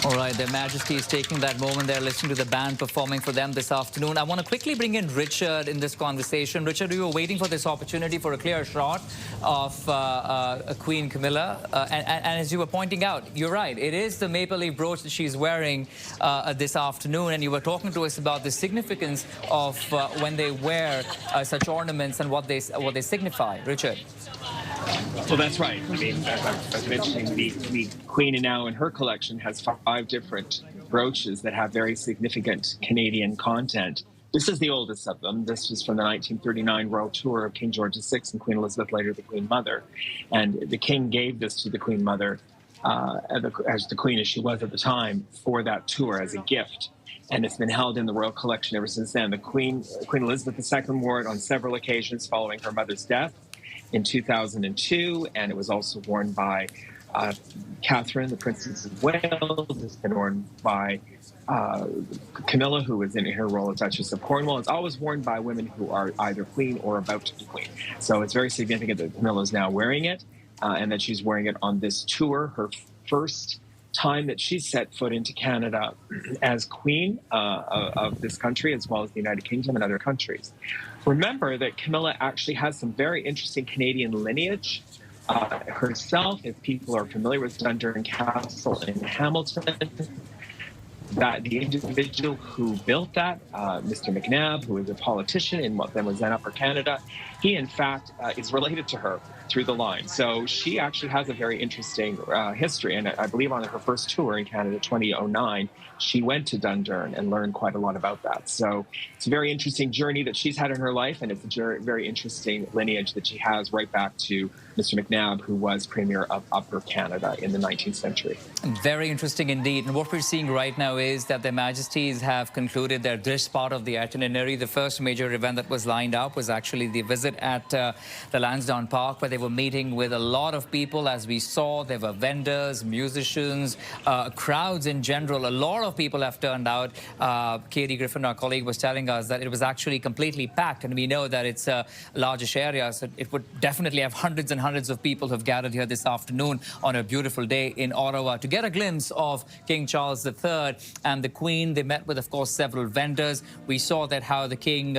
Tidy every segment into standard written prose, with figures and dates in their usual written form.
All right, Their Majesty is taking that moment there, listening to the band performing for them this afternoon. I want to quickly bring in Richard in this conversation. Richard, we were waiting for this opportunity for a clear shot of Queen Camilla. And as you were pointing out, you're right, it is the maple leaf brooch that she's wearing this afternoon. And you were talking to us about the significance of when they wear such ornaments and what they signify. Richard. Well, that's right. I mean, as I was mentioning, the Queen now in her collection has 5 different brooches that have very significant Canadian content. This is the oldest of them. This was from the 1939 Royal Tour of King George VI and Queen Elizabeth, later the Queen Mother. And the King gave this to the Queen Mother, as the Queen as she was at the time, for that tour as a gift. And it's been held in the royal collection ever since then. The Queen Elizabeth II wore it on several occasions following her mother's death in 2002, and it was also worn by Catherine, the Princess of Wales. It's been worn by Camilla, who was in her role as Duchess of Cornwall. It's always worn by women who are either queen or about to be queen. So it's very significant that Camilla is now wearing it, and that she's wearing it on this tour, her first time that she's set foot into Canada as queen of this country, as well as the United Kingdom and other countries. Remember that Camilla actually has some very interesting Canadian lineage herself. If people are familiar with Dundurn Castle in Hamilton, that the individual who built that, Mr. McNabb, who is a politician in what then was then Upper Canada, he in fact is related to her through the line. So she actually has a very interesting history, and I believe on her first tour in Canada, 2009, she went to Dundurn and learned quite a lot about that. So it's a very interesting journey that she's had in her life, and it's a very interesting lineage that she has right back to Mr. McNabb, who was Premier of Upper Canada in the 19th century. Very interesting indeed. And what we're seeing right now is that Their Majesties have concluded this part of the itinerary. The first major event that was lined up was actually the visit at the Lansdowne Park, where they were meeting with a lot of people. As we saw, there were vendors, musicians, crowds in general. A lot of people have turned out. Katie Griffin, our colleague, was telling us that it was actually completely packed, and we know that it's a largish area, so it would definitely have hundreds and hundreds of people who have gathered here this afternoon on a beautiful day in Ottawa to get a glimpse of King Charles III and the Queen. They met with, of course, several vendors. We saw that how the King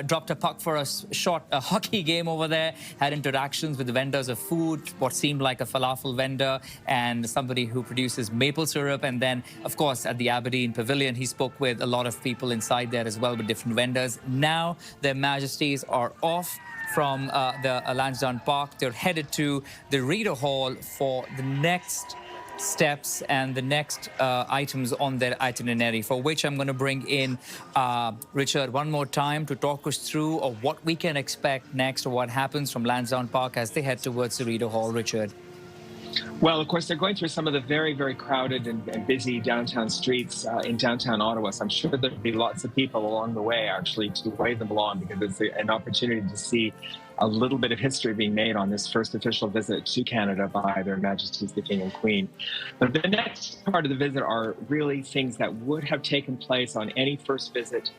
dropped a puck for a short hockey game over there, had interactions with the vendors of food, what seemed like a falafel vendor and somebody who produces maple syrup. And then, of course, at the Aberdeen Pavilion, he spoke with a lot of people inside there as well with different vendors. Now, Their Majesties are off from the Lansdowne Park. They're headed to the Reader Hall for the next steps and the next items on their itinerary, for which I'm going to bring in Richard one more time to talk us through what we can expect next, or what happens from Lansdowne Park as they head towards the Reader Hall. Richard. Well, of course, they're going through some of the very, very crowded and busy downtown streets in downtown Ottawa. So I'm sure there'll be lots of people along the way, actually, to wave them along, because it's an opportunity to see a little bit of history being made on this first official visit to Canada by Their Majesties the King and Queen. But the next part of the visit are really things that would have taken place on any first visit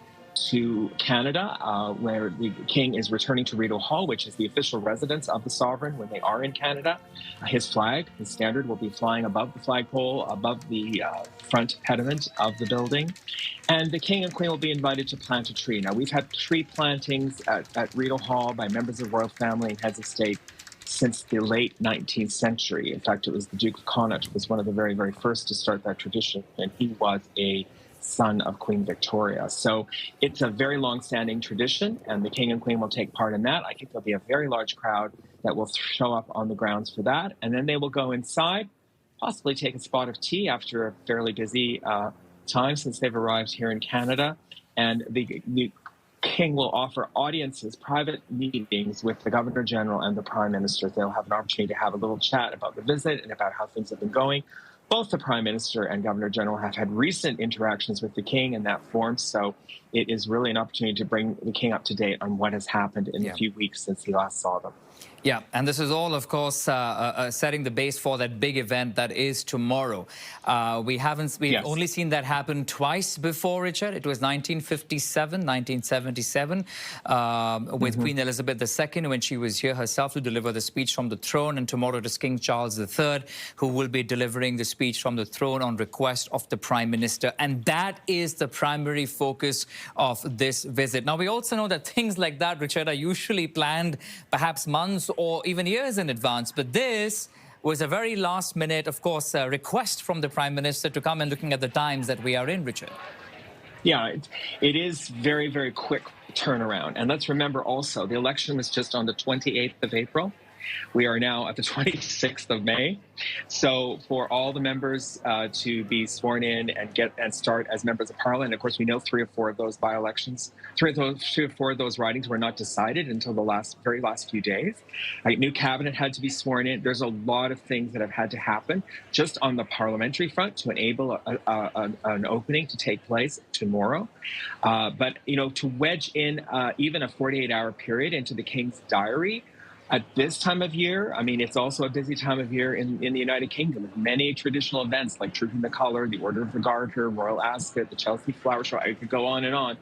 to Canada, where the King is returning to Reader Hall, which is the official residence of the sovereign when they are in Canada. His flag, his standard, will be flying above the flagpole, above the front pediment of the building. And the King and Queen will be invited to plant a tree. Now, we've had tree plantings at Reader Hall by members of the royal family and heads of state since the late 19th century. In fact, it was the Duke of Connaught who was one of the very, very first to start that tradition, and he was a son of Queen Victoria. So it's a very long-standing tradition, and the King and Queen will take part in that. I think there'll be a very large crowd that will show up on the grounds for that, and then they will go inside, possibly take a spot of tea after a fairly busy time since they've arrived here in Canada. And the King will offer audiences, private meetings with the Governor General and the Prime Minister. They'll have an opportunity to have a little chat about the visit and about how things have been going. Both the Prime Minister and Governor General have had recent interactions with the King in that form, so it is really an opportunity to bring the king up to date on what has happened in the few weeks since he last saw them. Yeah, and this is all, of course, setting the base for that big event that is tomorrow. We've only seen that happen twice before, Richard. It was 1957, 1977, with Queen Elizabeth II when she was here herself to deliver the speech from the throne, and tomorrow it is King Charles III who will be delivering the speech from the throne on request of the Prime Minister. And that is the primary focus of this visit. Now, we also know that things like that, Richard, are usually planned perhaps months or even years in advance. But this was a very last minute, of course, request from the Prime Minister to come and looking at the times that we are in, Richard. Yeah, it is very, very quick turnaround. And let's remember also, the election was just on the 28th of April. We are now at the 26th of May. So for all the members to be sworn in and start as members of Parliament, of course, we know 3 or 4 of those by-elections, 3 or 4 of those ridings were not decided until the very last few days. A new cabinet had to be sworn in. There's a lot of things that have had to happen just on the parliamentary front to enable an opening to take place tomorrow. But, you know, to wedge in even a 48-hour period into the King's diary, at this time of year, I mean, it's also a busy time of year in the United Kingdom with many traditional events like Trooping the Colour, the Order of the Garter, Royal Ascot, the Chelsea Flower Show. I could go on and on.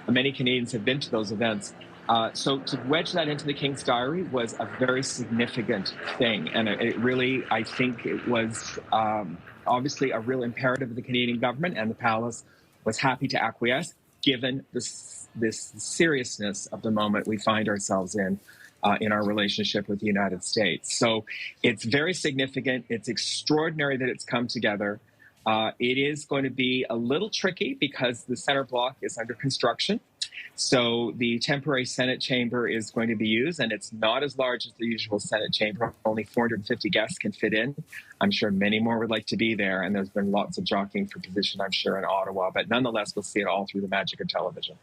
Many Canadians have been to those events. So to wedge that into the King's diary was a very significant thing. And it really, I think it was obviously a real imperative of the Canadian government, and the palace was happy to acquiesce given this seriousness of the moment we find ourselves in our relationship with the United States. So it's very significant. It's extraordinary that it's come together. It is going to be a little tricky because the center block is under construction. So the temporary Senate chamber is going to be used, and it's not as large as the usual Senate chamber. Only 450 guests can fit in. I'm sure many more would like to be there, and there's been lots of jockeying for position, I'm sure, in Ottawa. But nonetheless, we'll see it all through the magic of television.